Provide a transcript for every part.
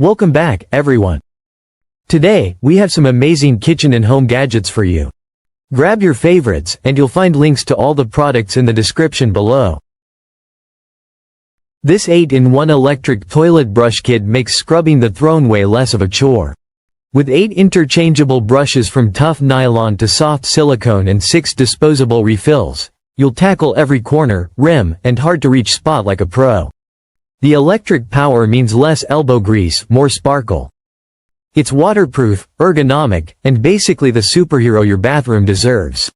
Welcome back, everyone. Today, we have some amazing kitchen and home gadgets for you. Grab your favorites, and you'll find links to all the products in the description below. This 8-in-1 electric toilet brush kit makes scrubbing the throne way less of a chore. With 8 interchangeable brushes from tough nylon to soft silicone and 6 disposable refills, you'll tackle every corner, rim, and hard-to-reach spot like a pro. The electric power means less elbow grease, more sparkle. It's waterproof, ergonomic, and basically the superhero your bathroom deserves.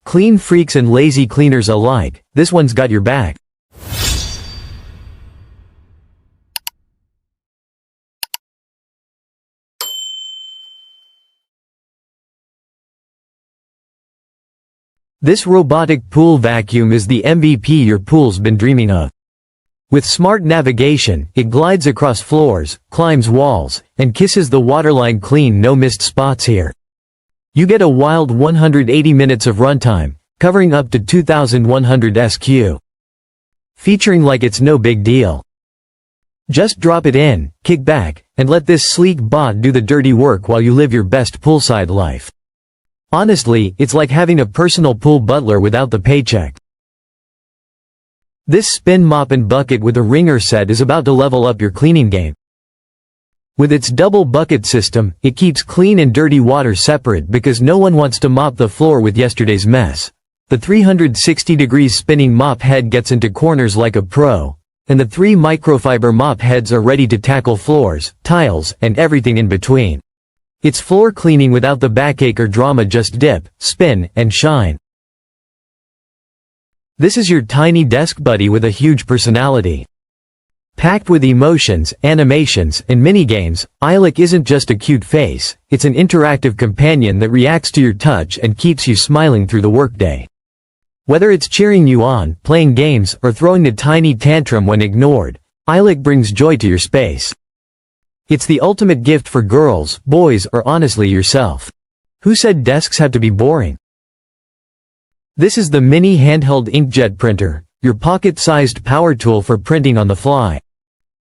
Clean freaks and lazy cleaners alike, this one's got your back. This robotic pool vacuum is the MVP your pool's been dreaming of. With smart navigation, it glides across floors, climbs walls, and kisses the waterline clean, no missed spots here. You get a wild 180 minutes of runtime, covering up to 2100 SQ. Featuring like it's no big deal. Just drop it in, kick back, and let this sleek bot do the dirty work while you live your best poolside life. Honestly, it's like having a personal pool butler without the paycheck. This spin mop and bucket with a wringer set is about to level up your cleaning game. With its double bucket system, it keeps clean and dirty water separate because no one wants to mop the floor with yesterday's mess. The 360 degrees spinning mop head gets into corners like a pro, and the 3 microfiber mop heads are ready to tackle floors, tiles, and everything in between. It's floor cleaning without the backache or drama, just dip, spin, and shine. This is your tiny desk buddy with a huge personality. Packed with emotions, animations, and minigames, iLick isn't just a cute face, it's an interactive companion that reacts to your touch and keeps you smiling through the workday. Whether it's cheering you on, playing games, or throwing a tiny tantrum when ignored, iLick brings joy to your space. It's the ultimate gift for girls, boys, or honestly yourself. Who said desks have to be boring? This is the mini handheld inkjet printer, your pocket-sized power tool for printing on the fly.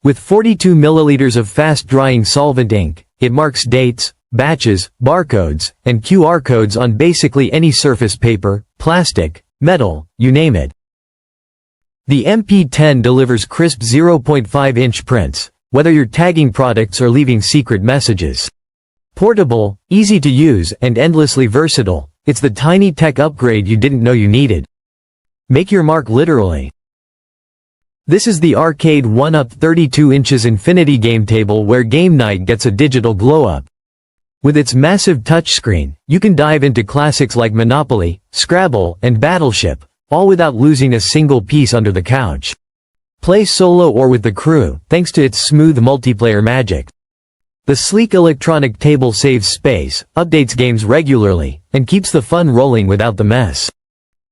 With 42 milliliters of fast-drying solvent ink, it marks dates, batches, barcodes, and QR codes on basically any surface: paper, plastic, metal, you name it. The MP10 delivers crisp 0.5-inch prints, whether you're tagging products or leaving secret messages. Portable, easy to use, and endlessly versatile, it's the tiny tech upgrade you didn't know you needed. Make your mark literally. This is the Arcade 1-Up 32 inches infinity game table where game night gets a digital glow-up. With its massive touchscreen, you can dive into classics like Monopoly, Scrabble, and Battleship, all without losing a single piece under the couch. Play solo or with the crew, thanks to its smooth multiplayer magic. The sleek electronic table saves space, updates games regularly, and keeps the fun rolling without the mess.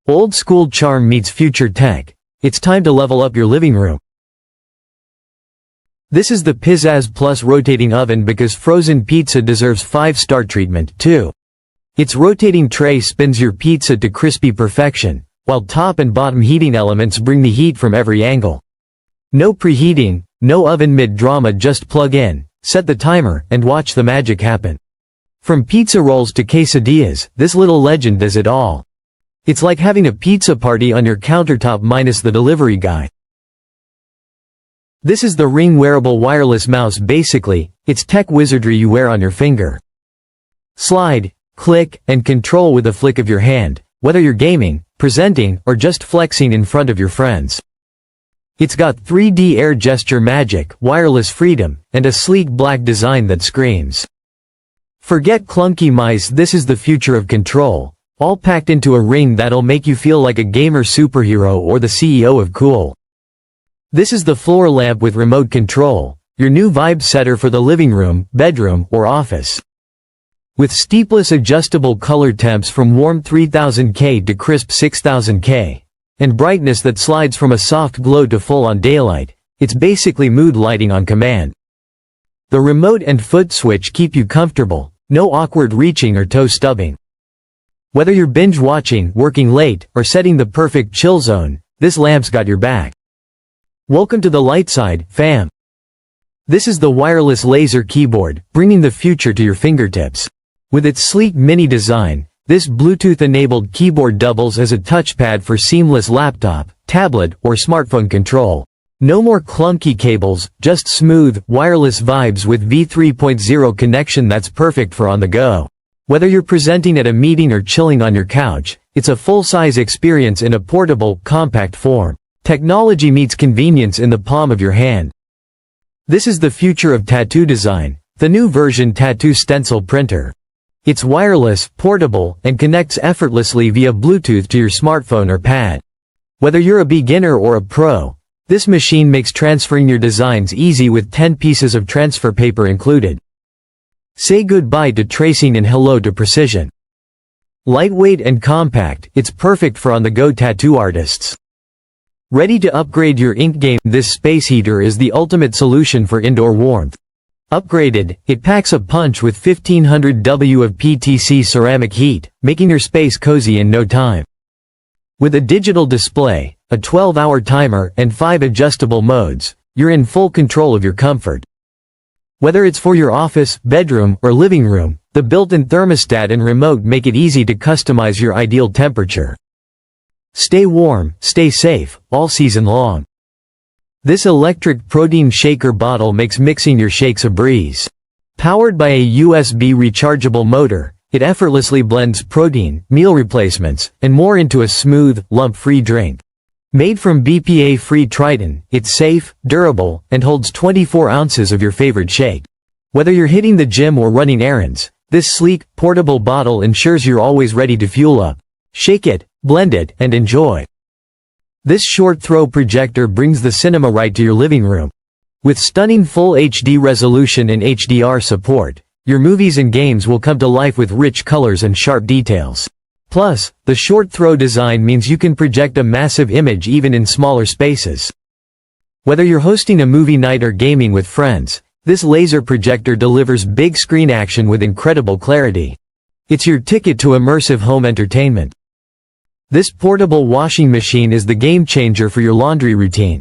Old school charm meets future tech. It's time to level up your living room. This is the Pizzazz Plus rotating oven because frozen pizza deserves 5-star treatment, too. Its rotating tray spins your pizza to crispy perfection, while top and bottom heating elements bring the heat from every angle. No preheating, no oven mid-drama, just plug in, set the timer, and watch the magic happen. From pizza rolls to quesadillas, this little legend does it all. It's like having a pizza party on your countertop minus the delivery guy. This is the Ring wearable wireless mouse. Basically, it's tech wizardry you wear on your finger. Slide, click, and control with a flick of your hand, whether you're gaming, presenting, or just flexing in front of your friends. It's got 3D air gesture magic, wireless freedom, and a sleek black design that screams. Forget clunky mice, this is the future of control, all packed into a ring that'll make you feel like a gamer superhero or the CEO of cool. This is the floor lamp with remote control, your new vibe setter for the living room, bedroom, or office. With steepless adjustable color temps from warm 3000K to crisp 6000K. And brightness that slides from a soft glow to full-on daylight, it's basically mood lighting on command. The remote and foot switch keep you comfortable, no awkward reaching or toe stubbing. Whether you're binge-watching, working late, or setting the perfect chill zone, this lamp's got your back. Welcome to the light side, fam. This is the wireless laser keyboard, bringing the future to your fingertips. With its sleek mini design, this Bluetooth-enabled keyboard doubles as a touchpad for seamless laptop, tablet, or smartphone control. No more clunky cables, just smooth, wireless vibes with V3.0 connection that's perfect for on the go. Whether you're presenting at a meeting or chilling on your couch, it's a full-size experience in a portable, compact form. Technology meets convenience in the palm of your hand. This is the future of tattoo design, the new version Tattoo Stencil Printer. It's wireless, portable, and connects effortlessly via Bluetooth to your smartphone or pad. Whether you're a beginner or a pro, this machine makes transferring your designs easy with 10 pieces of transfer paper included. Say goodbye to tracing and hello to precision. Lightweight and compact, it's perfect for on-the-go tattoo artists. Ready to upgrade your ink game? This space heater is the ultimate solution for indoor warmth. Upgraded, it packs a punch with 1500 W of PTC ceramic heat, making your space cozy in no time. With a digital display, a 12-hour timer, and 5 adjustable modes, you're in full control of your comfort. Whether it's for your office, bedroom, or living room, the built-in thermostat and remote make it easy to customize your ideal temperature. Stay warm, stay safe, all season long. This electric protein shaker bottle makes mixing your shakes a breeze. Powered by a USB rechargeable motor, it effortlessly blends protein, meal replacements, and more into a smooth, lump-free drink. Made from BPA-free Triton, it's safe, durable, and holds 24 ounces of your favorite shake. Whether you're hitting the gym or running errands, this sleek, portable bottle ensures you're always ready to fuel up. Shake it, blend it, and enjoy. This short-throw projector brings the cinema right to your living room. With stunning full HD resolution and HDR support, your movies and games will come to life with rich colors and sharp details. Plus, the short-throw design means you can project a massive image even in smaller spaces. Whether you're hosting a movie night or gaming with friends, this laser projector delivers big screen action with incredible clarity. It's your ticket to immersive home entertainment. This portable washing machine is the game-changer for your laundry routine.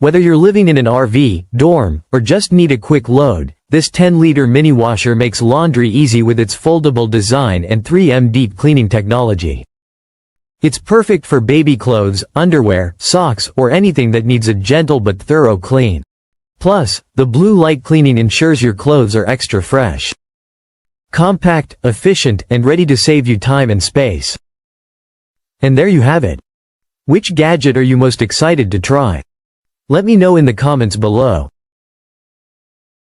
Whether you're living in an RV, dorm, or just need a quick load, this 10-liter mini washer makes laundry easy with its foldable design and 3M deep cleaning technology. It's perfect for baby clothes, underwear, socks, or anything that needs a gentle but thorough clean. Plus, the blue light cleaning ensures your clothes are extra fresh. Compact, efficient, and ready to save you time and space. And there you have it. Which gadget are you most excited to try? Let me know in the comments below.